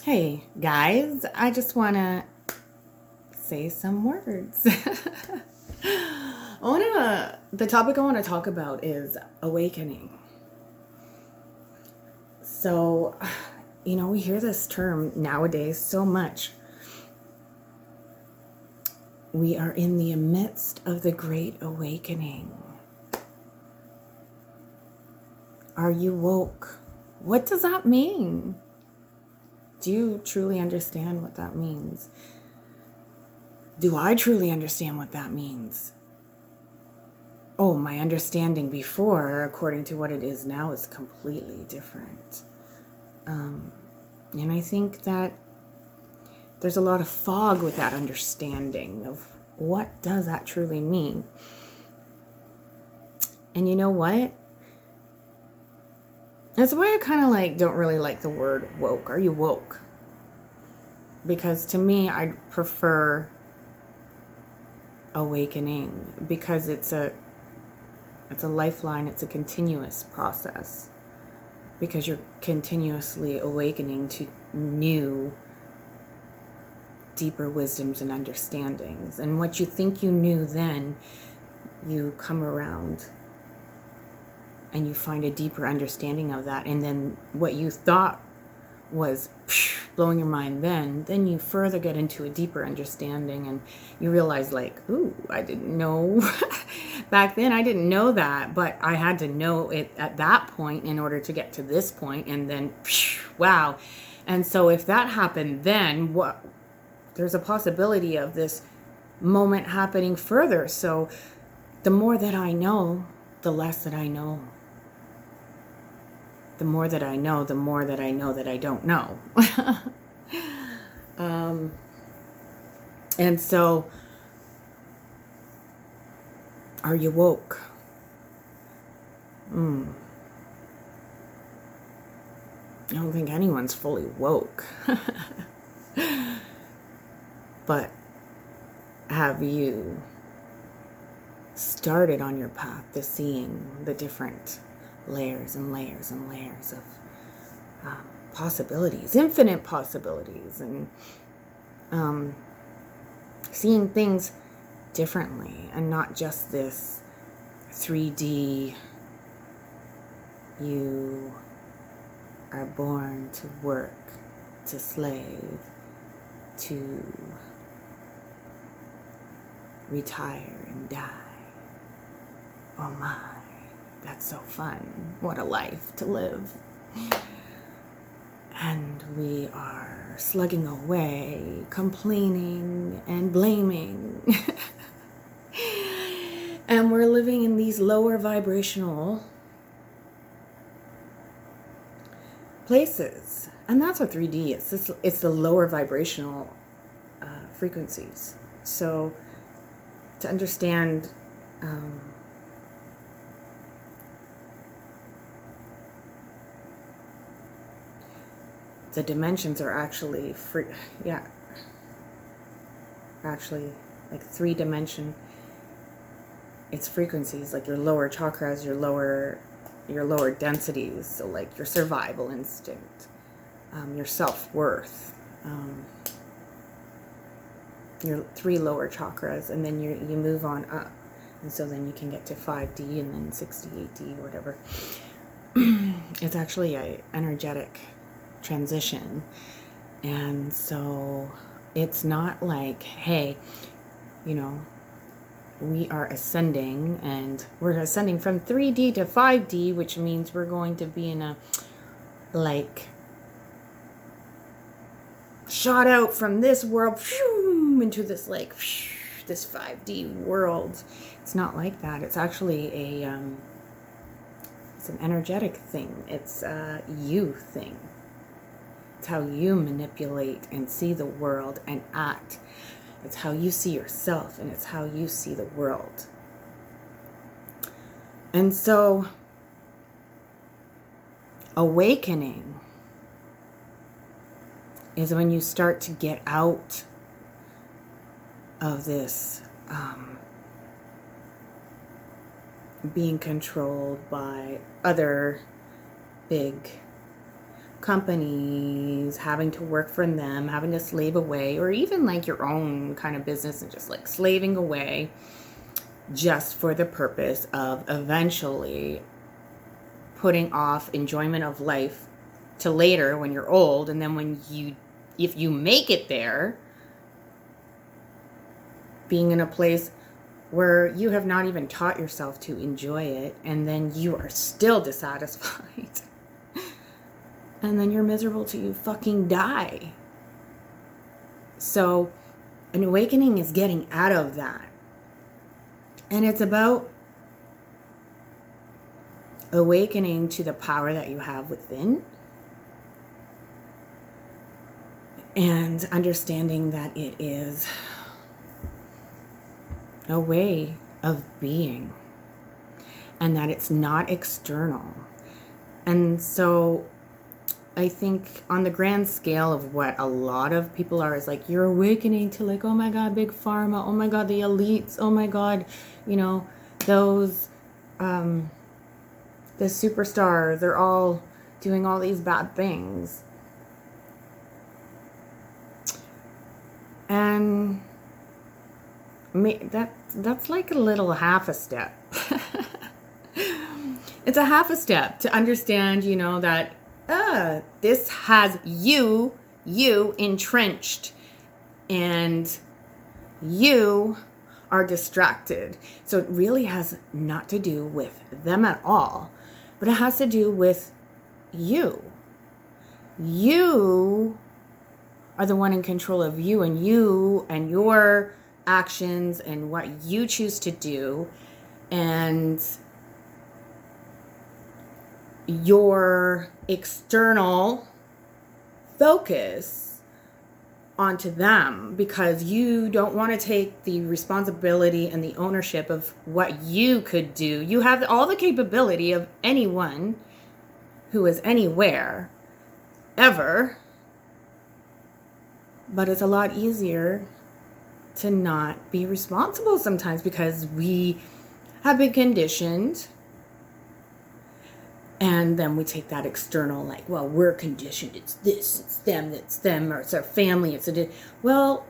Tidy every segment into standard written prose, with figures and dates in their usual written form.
Hey guys, I just want to say some words. The topic I want to talk about is awakening. So, we hear this term nowadays so much. We are in the midst of the great awakening. Are you woke? What does that mean? Do you truly understand what that means? Do I truly understand what that means? Oh, my understanding before, according to what it is now, is completely different. And I think that there's a lot of fog with that understanding of what does that truly mean. And you know what? That's why I kind of don't really like the word woke. Are you woke? Because to me, I prefer awakening because it's a lifeline. It's a continuous process because you're continuously awakening to new, deeper wisdoms and understandings. And what you think you knew then, you come around and you find a deeper understanding of that. And then what you thought was blowing your mind then you further get into a deeper understanding and you realize ooh, I didn't know. Back then I didn't know that, but I had to know it at that point in order to get to this point. And then wow. And so if that happened then, there's a possibility of this moment happening further. So the more that I know, the less that I know. The more that I know, the more that I know that I don't know. And so, are you woke? I don't think anyone's fully woke. But have you started on your path to seeing the different layers and layers and layers of possibilities, infinite possibilities, and seeing things differently and not just this 3D, you are born to work, to slave, to retire and die. Oh my. That's so fun. What a life to live. And we are slugging away, complaining and blaming. And we're living in these lower vibrational places. And that's what 3D is. It's the lower vibrational frequencies. So to understand the dimensions are actually actually like 3-dimension. It's frequencies, like your lower chakras, your lower densities. So like your survival instinct, your self-worth, your 3 lower chakras, and then you move on up, and so then you can get to 5D and then 68D, whatever. It's actually a energetic transition. And so it's not like, hey, we are ascending, and we're ascending from 3D to 5D, which means we're going to be in a shot out from this world into this this 5D world. It's not like that. It's actually it's an energetic thing. It's a you thing. It's how you manipulate and see the world and act. It's how you see yourself, and it's how you see the world. And so, awakening is when you start to get out of this being controlled by other big companies, having to work for them, having to slave away, or even like your own kind of business and just like slaving away just for the purpose of eventually putting off enjoyment of life to later when you're old. And then if you make it there, being in a place where you have not even taught yourself to enjoy it, and then you are still dissatisfied. And then you're miserable till you fucking die. So an awakening is getting out of that. And it's about awakening to the power that you have within. And understanding that it is a way of being. And that it's not external. And so I think on the grand scale of what a lot of people are is like, you're awakening to like, oh my God, big pharma. Oh my God, the elites. Oh my God, those, the superstars, they're all doing all these bad things. And that's like a little half a step. It's a half a step to understand, that this has you entrenched, and you are distracted. So it really has not to do with them at all, but it has to do with you. You are the one in control of you and your actions and what you choose to do, and your external focus onto them, because you don't want to take the responsibility and the ownership of what you could do. You have all the capability of anyone who is anywhere, ever, but it's a lot easier to not be responsible sometimes because we have been conditioned. And then we take that external, like, well, we're conditioned. It's this, it's them, or it's our family. Well,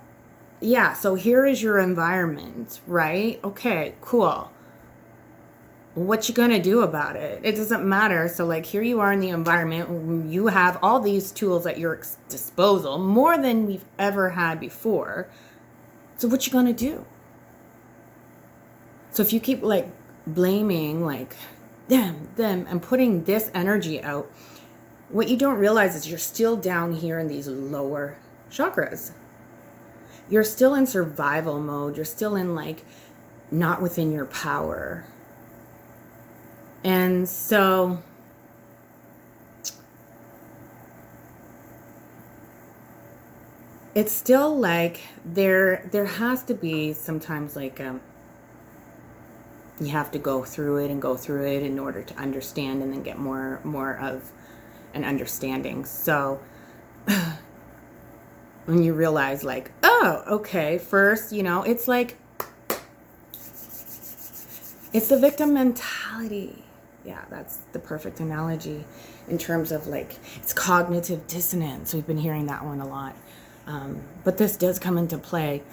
yeah, so here is your environment, right? Okay, cool. What you gonna do about it? It doesn't matter. So, like, here you are in the environment. You have all these tools at your disposal, more than we've ever had before. So what you gonna do? So if you keep, like, blaming, like, them, and putting this energy out, what you don't realize is you're still down here in these lower chakras. You're still in survival mode. You're still in, like, not within your power. And so it's still like there has to be sometimes, like, you have to go through it in order to understand, and then get more of an understanding. So when you realize, like, oh, okay, first, it's like, it's the victim mentality. Yeah, that's the perfect analogy in terms of, like, it's cognitive dissonance. We've been hearing that one a lot. But this does come into play.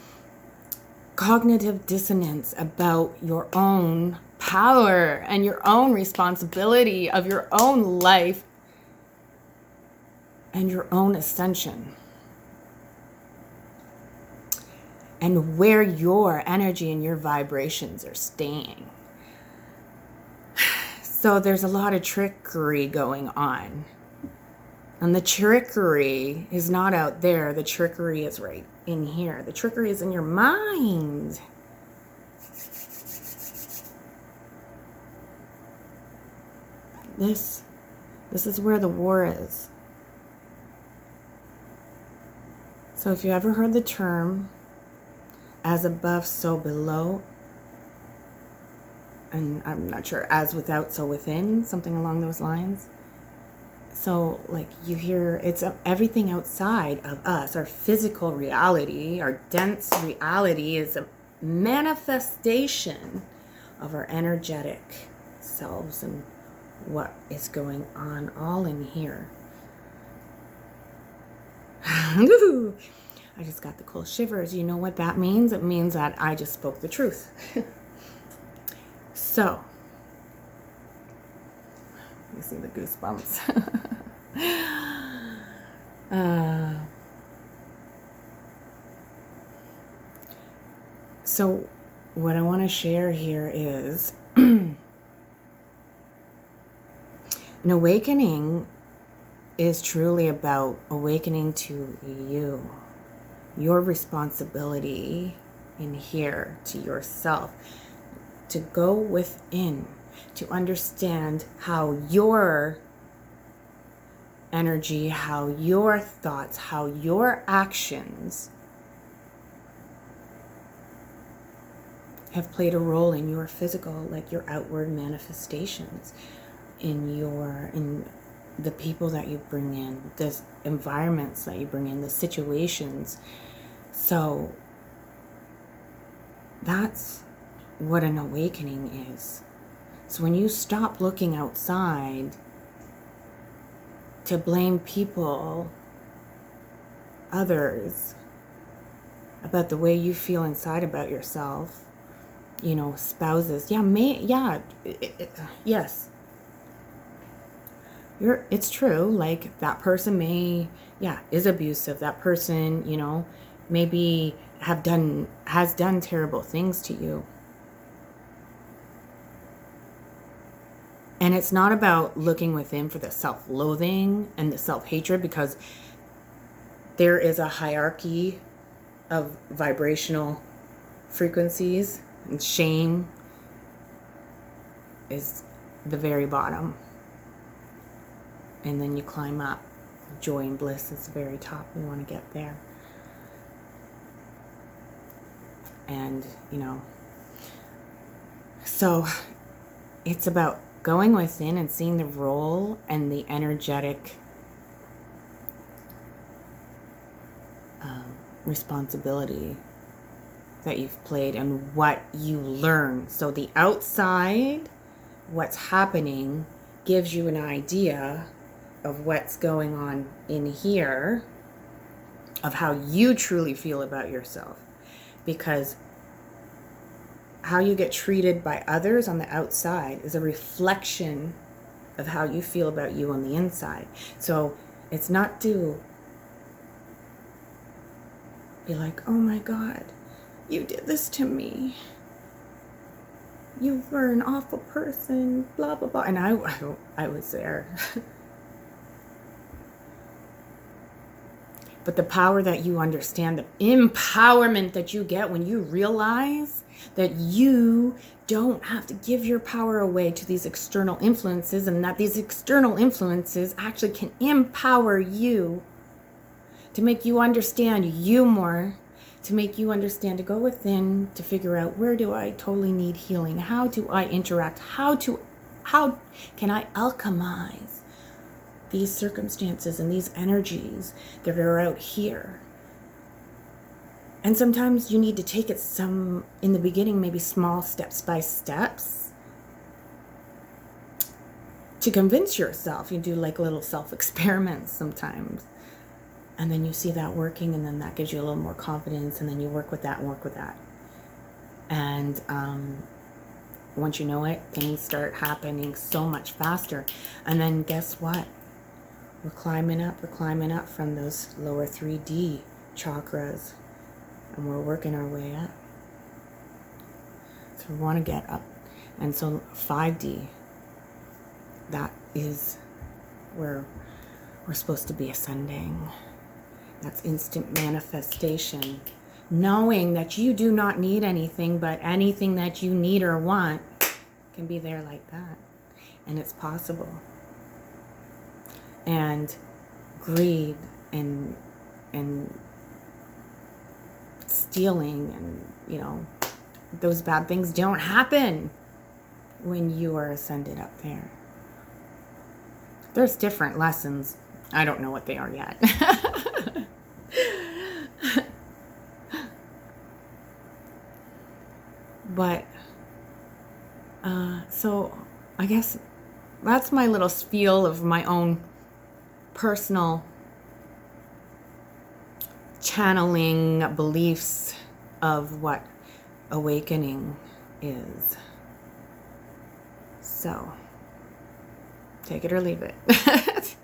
Cognitive dissonance about your own power and your own responsibility of your own life and your own ascension, and where your energy and your vibrations are staying. So there's a lot of trickery going on. And the trickery is not out there. The trickery is right in here. The trickery is in your mind. This is where the war is. So if you ever heard the term as above, so below, and I'm not sure, as without, so within, something along those lines. So, like, you hear, it's everything outside of us. Our physical reality, our dense reality, is a manifestation of our energetic selves and what is going on all in here. I just got the cold shivers. You know what that means? It means that I just spoke the truth. So, you see the goosebumps. So, what I want to share here is an awakening is truly about awakening to you, your responsibility in here, to yourself, to go within, to understand how your energy, how your thoughts, how your actions have played a role in your physical, like your outward manifestations, in the people that you bring in, the environments that you bring in, the situations. So that's what an awakening is. So when you stop looking outside to blame people, others, about the way you feel inside about yourself, you know, spouses, yes, it's true, like that person is abusive, that person, you know, maybe has done terrible things to you. And it's not about looking within for the self-loathing and the self-hatred, because there is a hierarchy of vibrational frequencies, and shame is the very bottom. And then you climb up. Joy and bliss is the very top. We want to get there. And, you know, so it's about going within and seeing the role and the energetic responsibility that you've played and what you learn. So the outside, what's happening, gives you an idea of what's going on in here, of how you truly feel about yourself. Because how you get treated by others on the outside is a reflection of how you feel about you on the inside. So it's not to be like, oh my God, you did this to me. You were an awful person, blah, blah, blah. And I was there. But the power that you understand, the empowerment that you get when you realize that you don't have to give your power away to these external influences, and that these external influences actually can empower you to make you understand you more, to make you understand, to go within, to figure out, where do I totally need healing? How do I interact? How can I alchemize these circumstances and these energies that are out here? And sometimes you need to take it in the beginning, maybe small steps by steps, to convince yourself. You do like little self-experiments sometimes. And then you see that working, and then that gives you a little more confidence, and then you work with that and work with that. And once you know it, things start happening so much faster. And then guess what? We're climbing up from those lower 3D chakras, and we're working our way up. So we want to get up. And so 5D, that is where we're supposed to be ascending. That's instant manifestation. Knowing that you do not need anything, but anything that you need or want can be there like that. And it's possible. And greed and stealing and, you know, those bad things don't happen when you are ascended up there. There's different lessons. I don't know what they are yet. But, so I guess that's my little spiel of my own personal channeling beliefs of what awakening is. So, take it or leave it.